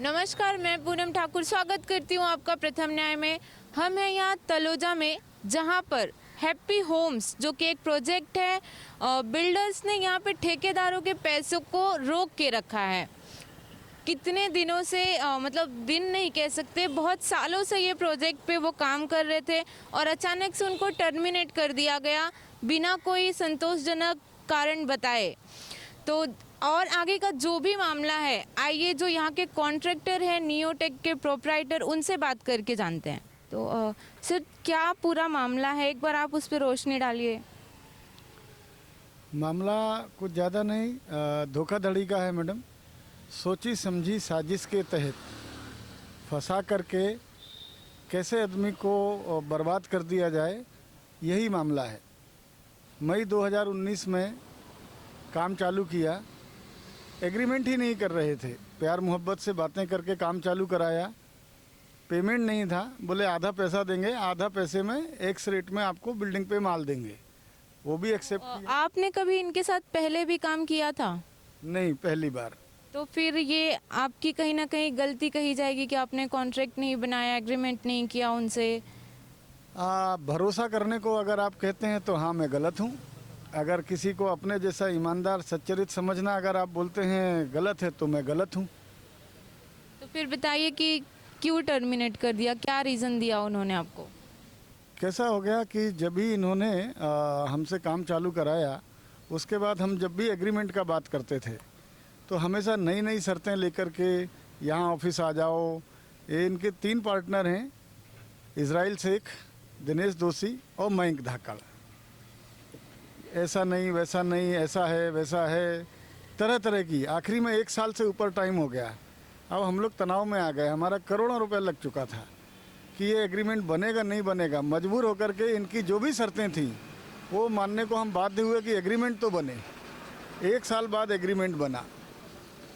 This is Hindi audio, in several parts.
नमस्कार, मैं पूनम ठाकुर स्वागत करती हूँ आपका प्रथम न्याय में। हम हैं यहाँ तलोजा में, जहाँ पर हैप्पी होम्स जो कि एक प्रोजेक्ट है, बिल्डर्स ने यहाँ पे ठेकेदारों के पैसों को रोक के रखा है। कितने दिनों से मतलब दिन नहीं कह सकते, बहुत सालों से ये प्रोजेक्ट पे वो काम कर रहे थे और अचानक से उनको टर्मिनेट कर दिया गया बिना कोई संतोषजनक कारण बताए। तो और आगे का जो भी मामला है, आइए जो यहाँ के कॉन्ट्रैक्टर हैं, नियोटेक के प्रोप्राइटर, उनसे बात करके जानते हैं। तो सर, क्या पूरा मामला है, एक बार आप उस पर रोशनी डालिए। मामला कुछ ज़्यादा नहीं, धोखाधड़ी का है मैडम। सोची समझी साजिश के तहत फंसा करके कैसे आदमी को बर्बाद कर दिया जाए, यही मामला है। मई 2019 में काम चालू किया, एग्रीमेंट ही नहीं कर रहे थे, प्यार मोहब्बत से बातें करके काम चालू कराया। पेमेंट नहीं था, बोले आधा पैसा देंगे, आधा पैसे में एक्स रेट में आपको बिल्डिंग पे माल देंगे, वो भी एक्सेप्ट किया। आपने कभी इनके साथ पहले भी काम किया था? नहीं, पहली बार। तो फिर ये आपकी कहीं ना कहीं गलती कही जाएगी कि आपने कॉन्ट्रैक्ट नहीं बनाया, एग्रीमेंट नहीं किया उनसे। भरोसा करने को अगर आप कहते हैं तो हाँ, मैं गलत हूँ। अगर किसी को अपने जैसा ईमानदार सच्चरित्र समझना अगर आप बोलते हैं गलत है, तो मैं गलत हूँ। तो फिर बताइए कि क्यों टर्मिनेट कर दिया, क्या रीज़न दिया उन्होंने आपको? कैसा हो गया कि जब भी इन्होंने हमसे काम चालू कराया, उसके बाद हम जब भी एग्रीमेंट का बात करते थे तो हमेशा नई नई शर्तें लेकर के यहाँ ऑफिस आ जाओ। ये इनके 3 पार्टनर हैं, इज़राइल शेख, दिनेश दोषी और मयंक धाकड़। ऐसा नहीं, वैसा नहीं, ऐसा है, वैसा है, तरह तरह की। आखिरी में 1 साल से ऊपर टाइम हो गया। अब हम लोग तनाव में आ गए, हमारा करोड़ों रुपए लग चुका था कि ये एग्रीमेंट बनेगा नहीं बनेगा। मजबूर होकर के इनकी जो भी शर्तें थीं वो मानने को हम बाध्य हुए कि एग्रीमेंट तो बने। 1 साल बाद एग्रीमेंट बना।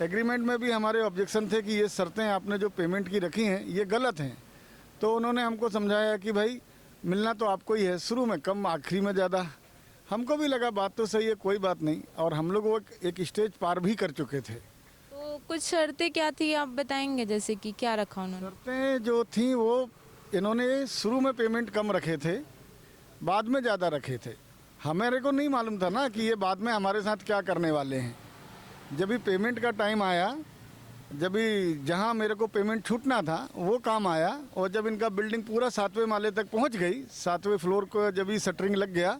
एग्रीमेंट में भी हमारे ऑब्जेक्शन थे कि ये शर्तें आपने जो पेमेंट की रखी हैं ये गलत हैं। तो उन्होंने हमको समझाया कि भाई मिलना तो आपको ही है, शुरू में कम, आखिरी में ज़्यादा। हमको भी लगा बात तो सही है, कोई बात नहीं, और हम लोग वो एक स्टेज पार भी कर चुके थे। तो कुछ शर्तें क्या थी, आप बताएंगे? जैसे कि क्या रखा उन्होंने? शर्तें जो थी वो इन्होंने शुरू में पेमेंट कम रखे थे, बाद में ज़्यादा रखे थे। हमारे को नहीं मालूम था ना कि ये बाद में हमारे साथ क्या करने वाले हैं। जब भी पेमेंट का टाइम आया, जब भी जहाँ मेरे को पेमेंट छूटना था वो काम आया, और जब इनका बिल्डिंग पूरा 7वें माले तक पहुँच गई, 7वें फ्लोर को जब भी शटरिंग लग गया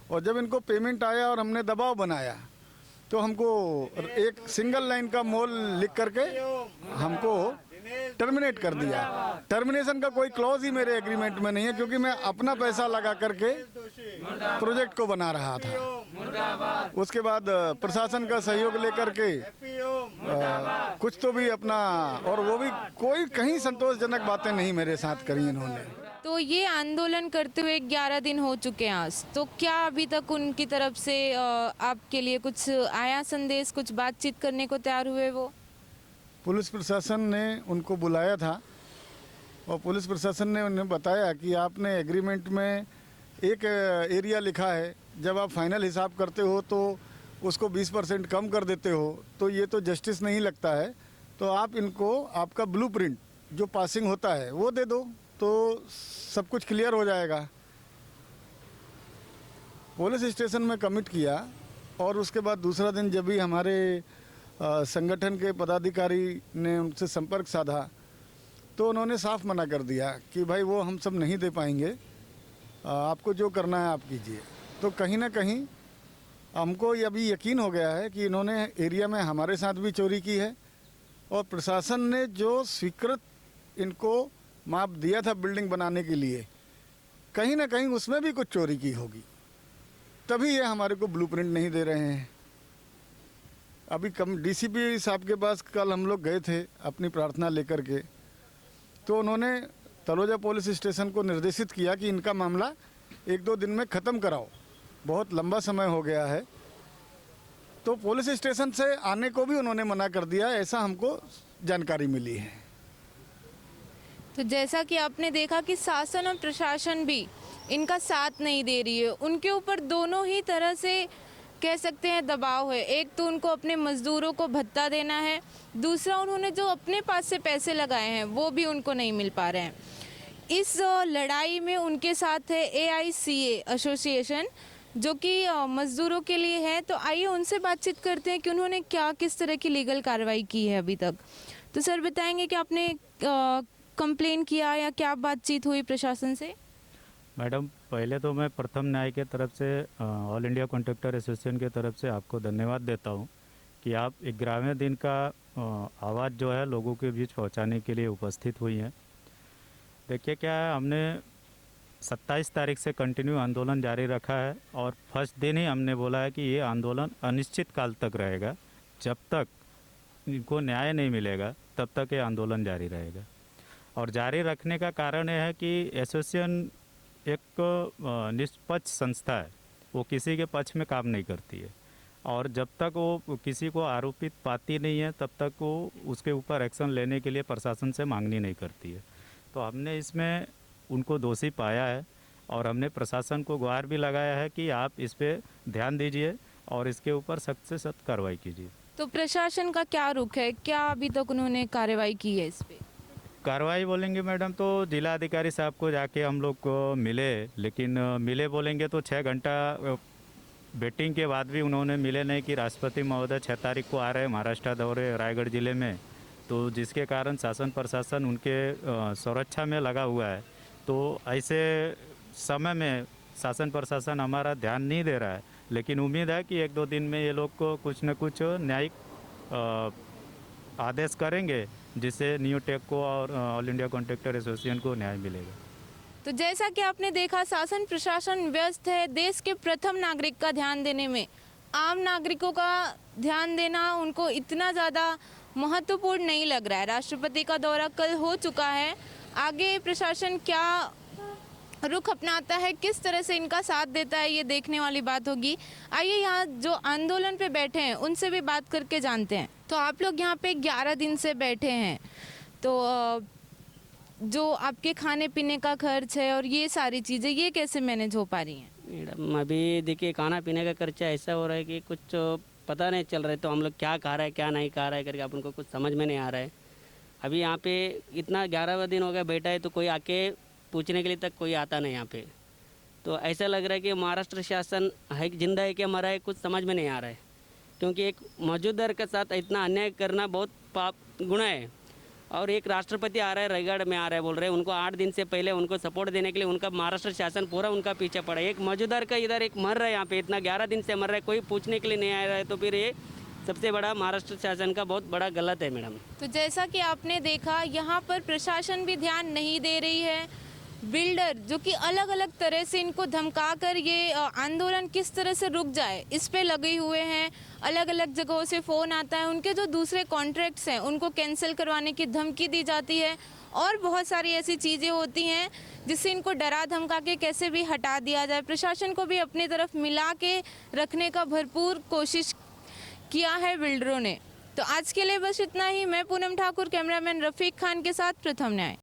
और जब इनको पेमेंट आया और हमने दबाव बनाया, तो हमको एक सिंगल लाइन का मोल लिख करके हमको टर्मिनेट कर दिया। टर्मिनेशन का कोई क्लॉज ही मेरे एग्रीमेंट में नहीं है, क्योंकि मैं अपना पैसा लगा करके प्रोजेक्ट को बना रहा था। उसके बाद प्रशासन का सहयोग लेकर के कुछ तो भी अपना, और वो भी कोई कहीं संतोषजनक बातें नहीं मेरे साथ करी इन्होंने। तो ये आंदोलन करते हुए 11 दिन हो चुके हैं आज, तो क्या अभी तक उनकी तरफ से आपके लिए कुछ आया संदेश, कुछ बातचीत करने को तैयार हुए वो? पुलिस प्रशासन ने उनको बुलाया था और पुलिस प्रशासन ने उन्हें बताया कि आपने एग्रीमेंट में एक एरिया लिखा है, जब आप फाइनल हिसाब करते हो तो उसको 20% कम कर देते हो, तो ये तो जस्टिस नहीं लगता है। तो आप इनको आपका ब्लूप्रिंट जो पासिंग होता है वो दे दो, तो सब कुछ क्लियर हो जाएगा। पुलिस स्टेशन में कमिट किया, और उसके बाद दूसरा दिन जब भी हमारे संगठन के पदाधिकारी ने उनसे संपर्क साधा, तो उन्होंने साफ मना कर दिया कि भाई वो हम सब नहीं दे पाएंगे, आपको जो करना है आप कीजिए। तो कहीं ना कहीं हमको ये अभी यकीन हो गया है कि इन्होंने एरिया में हमारे साथ भी चोरी की है, और प्रशासन ने जो स्वीकृत इनको माप दिया था बिल्डिंग बनाने के लिए, कहीं ना कहीं उसमें भी कुछ चोरी की होगी, तभी ये हमारे को ब्लूप्रिंट नहीं दे रहे हैं। अभी डीसीपी साहब के पास कल हम लोग गए थे अपनी प्रार्थना लेकर के, तो उन्होंने तलोजा पुलिस स्टेशन को निर्देशित किया कि इनका मामला 1-2 दिन में ख़त्म कराओ, बहुत लंबा समय हो गया है। तो पुलिस स्टेशन से आने को भी उन्होंने मना कर दिया, ऐसा हमको जानकारी मिली है। तो जैसा कि आपने देखा कि शासन और प्रशासन भी इनका साथ नहीं दे रही है, उनके ऊपर दोनों ही तरह से कह सकते हैं दबाव है। एक तो उनको अपने मजदूरों को भत्ता देना है, दूसरा उन्होंने जो अपने पास से पैसे लगाए हैं वो भी उनको नहीं मिल पा रहे हैं। इस लड़ाई में उनके साथ है AICA एसोसिएशन, जो कि मजदूरों के लिए है। तो आइए उनसे बातचीत करते हैं कि उन्होंने क्या किस तरह की लीगल कार्रवाई की है अभी तक। तो सर बताएंगे कि आपने कंप्लेन किया या क्या बातचीत हुई प्रशासन से? मैडम, पहले तो मैं प्रथम न्याय के तरफ से ऑल इंडिया कॉन्ट्रैक्टर एसोसिएशन के तरफ से आपको धन्यवाद देता हूं कि आप 11वें दिन का आवाज़ जो है लोगों के बीच पहुंचाने के लिए उपस्थित हुई हैं। देखिए क्या है, हमने 27 तारीख से कंटिन्यू आंदोलन जारी रखा है और फर्स्ट दिन ही हमने बोला है कि ये आंदोलन अनिश्चित काल तक रहेगा। जब तक इनको न्याय नहीं मिलेगा तब तक ये आंदोलन जारी रहेगा। और जारी रखने का कारण यह है कि एसोसिएशन एक निष्पक्ष संस्था है, वो किसी के पक्ष में काम नहीं करती है और जब तक वो किसी को आरोपित पाती नहीं है तब तक वो उसके ऊपर एक्शन लेने के लिए प्रशासन से मांगनी नहीं करती है। तो हमने इसमें उनको दोषी पाया है और हमने प्रशासन को गुहार भी लगाया है कि आप इस पे ध्यान दीजिए और इसके ऊपर सख्त से सख्त कार्रवाई कीजिए। तो प्रशासन का क्या रुख है, क्या अभी तक उन्होंने कार्रवाई की है इस पे? कार्रवाई बोलेंगे मैडम तो जिला अधिकारी साहब को जाके हम लोग को मिले, लेकिन मिले बोलेंगे तो 6 घंटा वेटिंग के बाद भी उन्होंने मिले नहीं कि राष्ट्रपति महोदय 6 तारीख को आ रहे हैं महाराष्ट्र दौरे रायगढ़ ज़िले में, तो जिसके कारण शासन प्रशासन उनके सुरक्षा में लगा हुआ है। तो ऐसे समय में शासन प्रशासन हमारा ध्यान नहीं दे रहा है, लेकिन उम्मीद है कि 1-2 दिन में ये लोग को कुछ न कुछ न्यायिक आदेश करेंगे जिससे न्यू टेक को और ऑल इंडिया कॉन्ट्रैक्टर एसोसिएशन को न्याय मिलेगा। तो जैसा कि आपने देखा, शासन प्रशासन व्यस्त है देश के प्रथम नागरिक का ध्यान देने में। आम नागरिकों का ध्यान देना उनको इतना ज़्यादा महत्वपूर्ण नहीं लग रहा है। राष्ट्रपति का दौरा कल हो चुका है, आगे प्रशासन क्या रुख अपनाता है, किस तरह से इनका साथ देता है, ये देखने वाली बात होगी। आइए यहाँ जो आंदोलन पे बैठे हैं उनसे भी बात करके जानते हैं। तो आप लोग यहाँ पे 11 दिन से बैठे हैं, तो जो आपके खाने पीने का खर्च है और ये सारी चीज़ें ये कैसे मैनेज हो पा रही हैं? मैडम अभी देखिए खाना पीने का खर्चा ऐसा हो रहा है कि कुछ पता नहीं चल रहा है, तो हम लोग क्या खा रहा है क्या नहीं खा रहा है करके अपन को कुछ समझ में नहीं आ रहा है। अभी यहाँ पे इतना 11वां दिन हो गया बैठा है, तो कोई आके पूछने के लिए तक कोई आता नहीं यहाँ पे। तो ऐसा लग रहा है कि महाराष्ट्र शासन है जिंदा है कि मरा है, कुछ समझ में नहीं आ रहा है। क्योंकि एक मौजूददार के साथ इतना अन्याय करना बहुत पाप गुना है। और एक राष्ट्रपति आ रहा है, रायगढ़ में आ रहा है बोल रहे हैं, उनको 8 दिन से पहले उनको सपोर्ट देने के लिए उनका महाराष्ट्र शासन पूरा उनका पीछे पड़ा है। एक मौजूददार का इधर एक मर रहा है यहाँ पे, इतना 11 दिन से मर रहा है, कोई पूछने के लिए नहीं आ रहा है। तो फिर ये सबसे बड़ा महाराष्ट्र शासन का बहुत बड़ा गलत है मैडम। तो जैसा कि आपने देखा, यहाँ पर प्रशासन भी ध्यान नहीं दे रही है। बिल्डर जो कि अलग अलग तरह से इनको धमका कर ये आंदोलन किस तरह से रुक जाए इस पे लगे हुए हैं। अलग अलग जगहों से फ़ोन आता है, उनके जो दूसरे कॉन्ट्रैक्ट्स हैं उनको कैंसिल करवाने की धमकी दी जाती है और बहुत सारी ऐसी चीज़ें होती हैं जिससे इनको डरा धमका के कैसे भी हटा दिया जाए। प्रशासन को भी अपनी तरफ मिला के रखने का भरपूर कोशिश किया है बिल्डरों ने। तो आज के लिए बस इतना ही। मैं पूनम ठाकुर, कैमरामैन रफीक खान के साथ प्रथम न्याय।